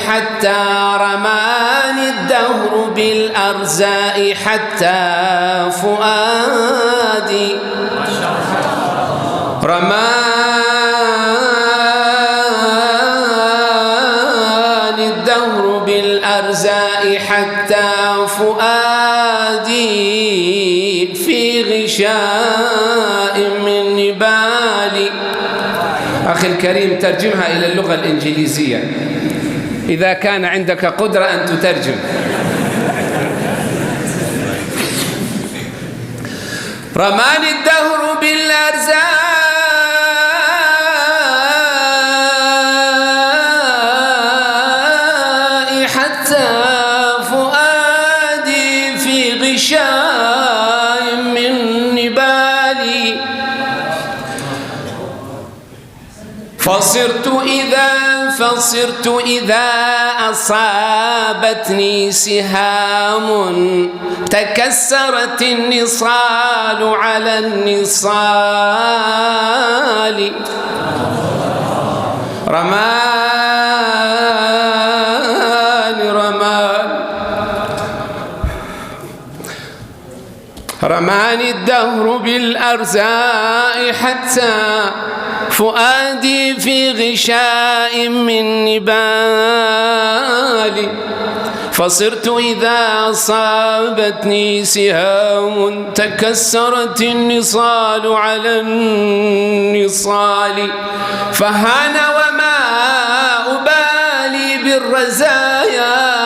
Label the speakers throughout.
Speaker 1: حتى رماني الدهر بالأرزاء حتى فؤادي رماني الدهر بالأرزاء حتى فؤادي في غشاء من نبالي. أخي الكريم، ترجمها إلى اللغة الإنجليزية إذا كان عندك قدرة أن تترجم. رماني الدهر بالأرزاق حتى فؤادي في غشاء من نبالي، فصرت إذا أصابتني سهام تكسرت النصال على النصال. رماني الدهر بالأرزاء حتى فؤادي في غشاء من نبالي، فصرت إذا أصابتني سهام تكسرت النصال على النصال، فهان وما أبالي بالرزايا،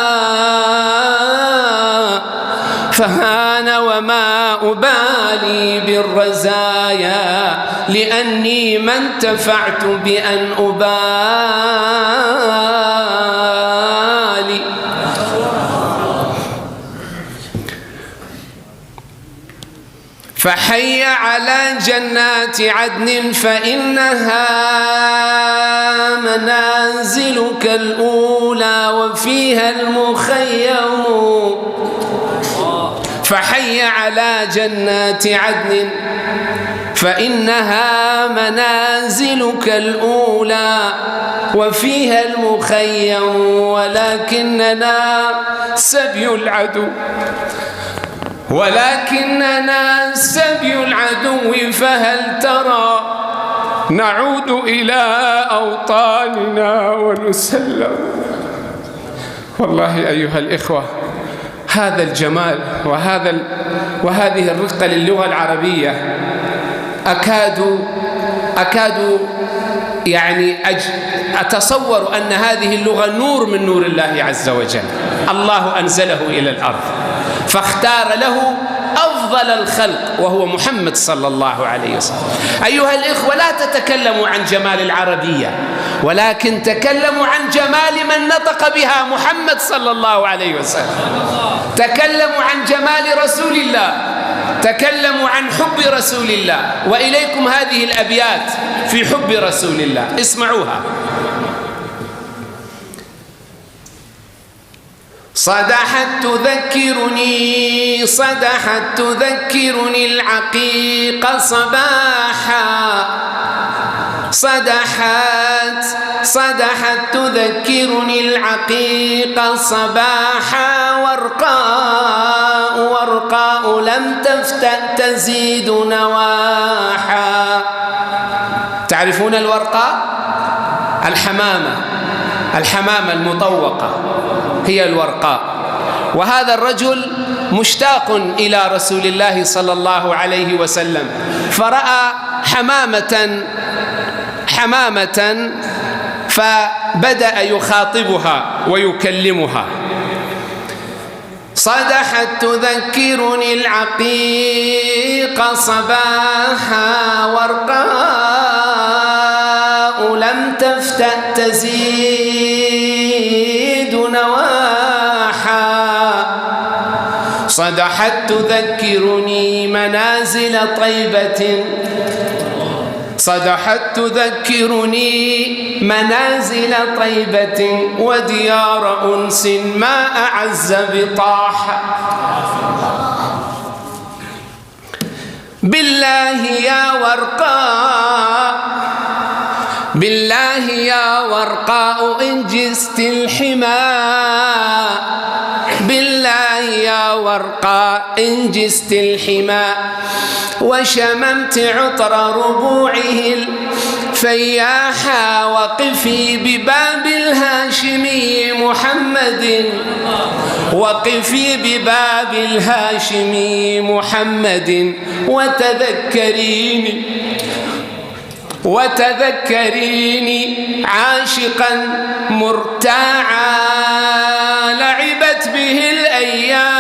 Speaker 1: فهان وما أبالي بالرزايا، لأني ما انتفعت بأن أبالي. فحي على جنات عدن فإنها منازلك الأولى وفيها المخيم. فحي على جنات عدن فإنها منازلك الأولى وفيها المخيم، ولكننا سبي العدو، فهل ترى نعود إلى أوطاننا ونسلم. والله أيها الإخوة، هذا الجمال وهذه الرقة للغة العربية أكاد يعني أتصور أن هذه اللغة نور من نور الله عز وجل. الله أنزله إلى الأرض فاختار له أفضل الخلق وهو محمد صلى الله عليه وسلم. أيها الإخوة، لا تتكلموا عن جمال العربية، ولكن تكلموا عن جمال من نطق بها محمد صلى الله عليه وسلم. تكلموا عن جمال رسول الله، تكلموا عن حب رسول الله. وإليكم هذه الأبيات في حب رسول الله، اسمعوها. صدحت تذكرني العقيق صباحا، صدحت تذكرني العقيق صباحا، ورقاء لم تفتأ تزيد نواحا. تعرفون الورقاء؟ الحمامة المطوقة هي الورقاء. وهذا الرجل مشتاق إلى رسول الله صلى الله عليه وسلم، فرأى حمامة فبدأ يخاطبها ويكلمها. صدحت تذكرني العقيق صباحا، ورقاء لم تفتأ تزيد نواحا. صدحت تذكرني منازل طيبة، صدحت تذكرني منازل طيبة، وديار أنس ما أعز بطاحة. بالله بالله يا ورقاء إن جزت الحمى، بالله يا ورقاء إن جزت الحمى، وشممت عطر ربوعه الفياحا، وقفي بباب الهاشمي محمد، وقفي بباب الهاشمي محمد، وتذكريني عاشقا مرتاعا، لعبت به الأيام،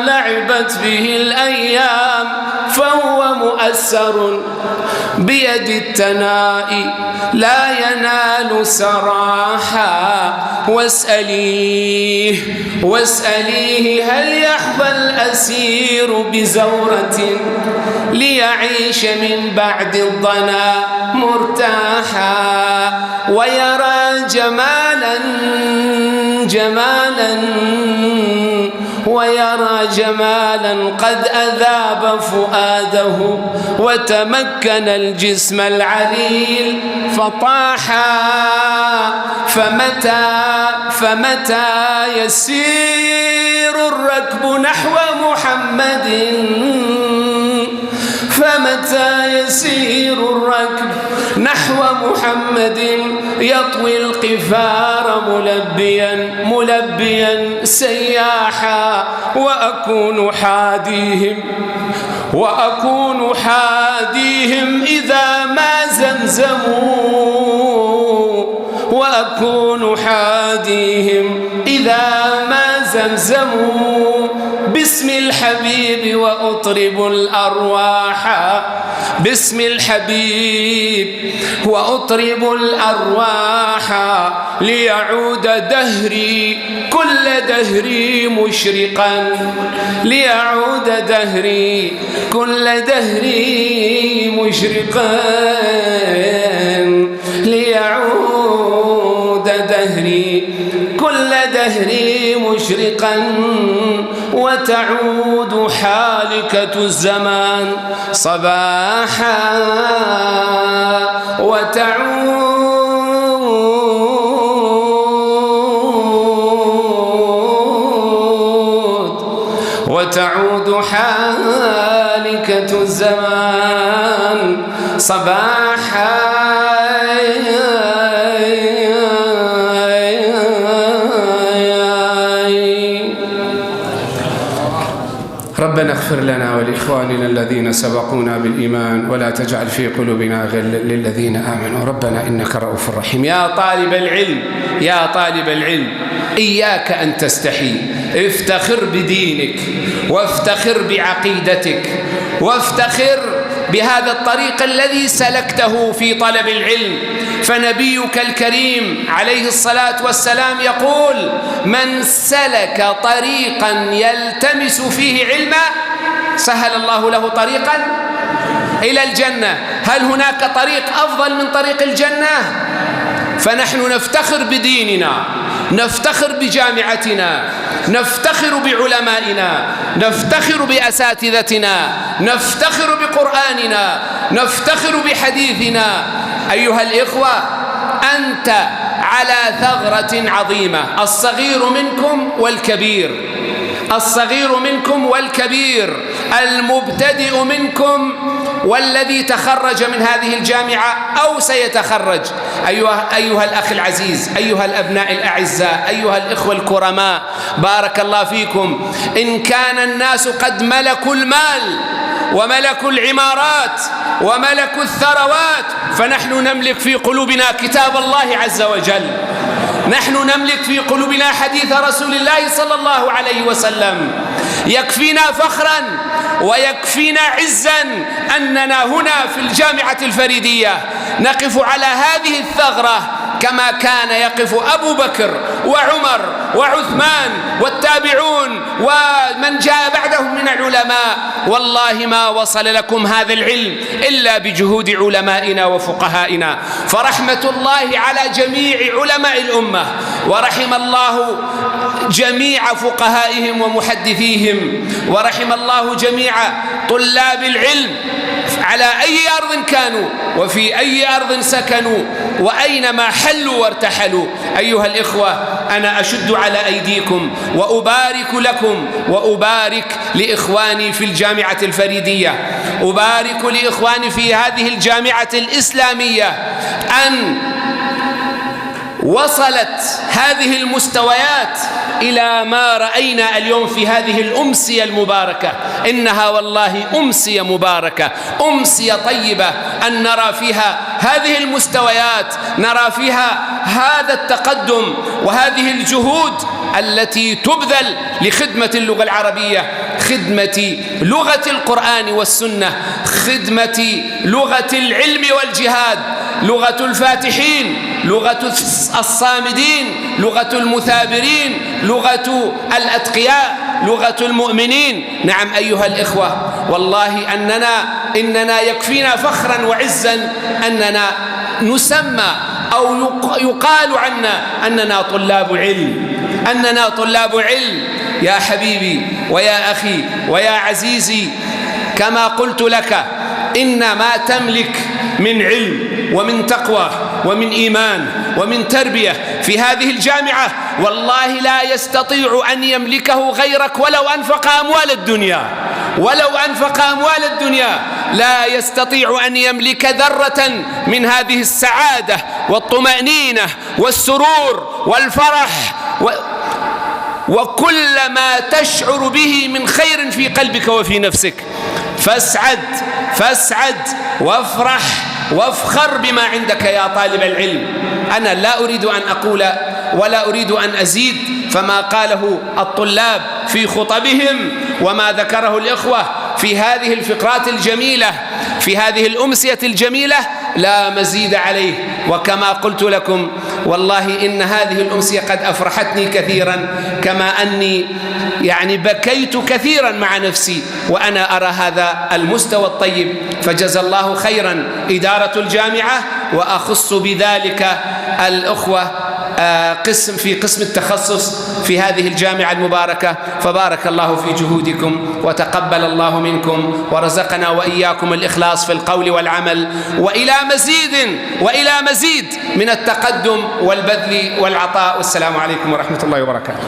Speaker 1: لعبت به الأيام، فهو مؤسر بيد التنائي لا ينال سراحا، واسأليه هل يحظى الأسير بزورة ليعيش من بعد الضنا مرتاحا، ويرى جمالا قد أذاب فؤاده، وتمكن الجسم العليل فطاحا، فمتى يسير الركب نحو محمد، فمتى يسير الركب نحو محمد، يطوي القفار ملبيا سياحا، وأكون حاديهم إذا ما زمزموا، وأكون حاديهم إذا ما زمزموا، باسم الحبيب وأطرب الأرواح، باسم الحبيب وأطرب الأرواح، ليعود دهري كل دهري مشرقا، ليعود دهري كل دهري مشرقا، ليعود دهري كل دهري مشرقا، وتعود حالكة الزمان صباحا، وتعود حالكة الزمان صباحا. ربنا اغفر لنا ولإخواننا الذين سبقونا بالإيمان، ولا تجعل في قلوبنا غلا للذين آمنوا، ربنا إنك رؤوف رحيم. يا طالب العلم، إياك أن تستحي، افتخر بدينك، وافتخر بعقيدتك، وافتخر بهذا الطريق الذي سلكته في طلب العلم. فنبيك الكريم عليه الصلاة والسلام يقول: من سلك طريقا يلتمس فيه علما سهل الله له طريقا إلى الجنة. هل هناك طريق أفضل من طريق الجنة؟ فنحن نفتخر بديننا، نفتخر بجامعتنا، نفتخر بعلمائنا، نفتخر بأساتذتنا، نفتخر بقرآننا، نفتخر بحديثنا. أيها الإخوة، أنت على ثغرة عظيمة، الصغير منكم والكبير، الصغير منكم والكبير، المبتدئ منكم والذي تخرج من هذه الجامعة أو سيتخرج. أيها الأخ العزيز، أيها الأبناء الأعزاء، أيها الإخوة الكرماء، بارك الله فيكم. إن كان الناس قد ملكوا المال وملكوا العمارات وملكوا الثروات، فنحن نملك في قلوبنا كتاب الله عز وجل، نحن نملك في قلوبنا حديث رسول الله صلى الله عليه وسلم. يكفينا فخرا ويكفينا عزا أننا هنا في الجامعة الفريدية نقف على هذه الثغرة كما كان يقف أبو بكر وعمر وعثمان والتابعون ومن جاء بعدهم من العلماء، والله ما وصل لكم هذا العلم إلا بجهود علمائنا وفقهائنا. فرحمة الله على جميع علماء الأمة، ورحم الله جميع فقهائهم ومحدثيهم، ورحم الله جميع طلاب العلم على أي أرض كانوا وفي أي أرض سكنوا وأينما حلوا وارتحلوا. أيها الإخوة، أنا أشد على أيديكم وأبارك لكم وأبارك لإخواني في الجامعة الفريدية، أبارك لإخواني في هذه الجامعة الإسلامية أن وصلت هذه المستويات إلى ما رأينا اليوم في هذه الأمسية المباركة. إنها والله أمسية مباركة، أمسية طيبة، أن نرى فيها هذه المستويات، نرى فيها هذا التقدم وهذه الجهود التي تبذل لخدمة اللغة العربية، خدمة لغة القرآن والسنة، خدمة لغة العلم والجهاد، لغة الفاتحين، لغة الصامدين، لغة المثابرين، لغة الأتقياء، لغة المؤمنين. نعم أيها الإخوة، والله إننا يكفينا فخرا وعزا أننا نسمى أو يقال عنا أننا طلاب علم، أننا طلاب علم. يا حبيبي ويا أخي ويا عزيزي، كما قلت لك، إن ما تملك من علم ومن تقوى ومن إيمان ومن تربية في هذه الجامعة والله لا يستطيع أن يملكه غيرك ولو أنفق أموال الدنيا، ولو أنفق أموال الدنيا لا يستطيع أن يملك ذرة من هذه السعادة والطمأنينة والسرور والفرح وكل ما تشعر به من خير في قلبك وفي نفسك. فاسعد وافرح وافخر بما عندك يا طالب العلم. أنا لا أريد أن أقول ولا أريد أن أزيد فما قاله الطلاب في خطبهم وما ذكره الإخوة في هذه الفقرات الجميلة، في هذه الأمسية الجميلة، لا مزيد عليه. وكما قلت لكم والله إن هذه الأمسية قد أفرحتني كثيرا، كما أني بكيت كثيرا مع نفسي وأنا أرى هذا المستوى الطيب. فجزى الله خيرا إدارة الجامعة، وأخص بذلك الأخوة في قسم التخصص في هذه الجامعة المباركة. فبارك الله في جهودكم وتقبل الله منكم ورزقنا وإياكم الإخلاص في القول والعمل، وإلى مزيد من التقدم والبذل والعطاء. والسلام عليكم ورحمة الله وبركاته.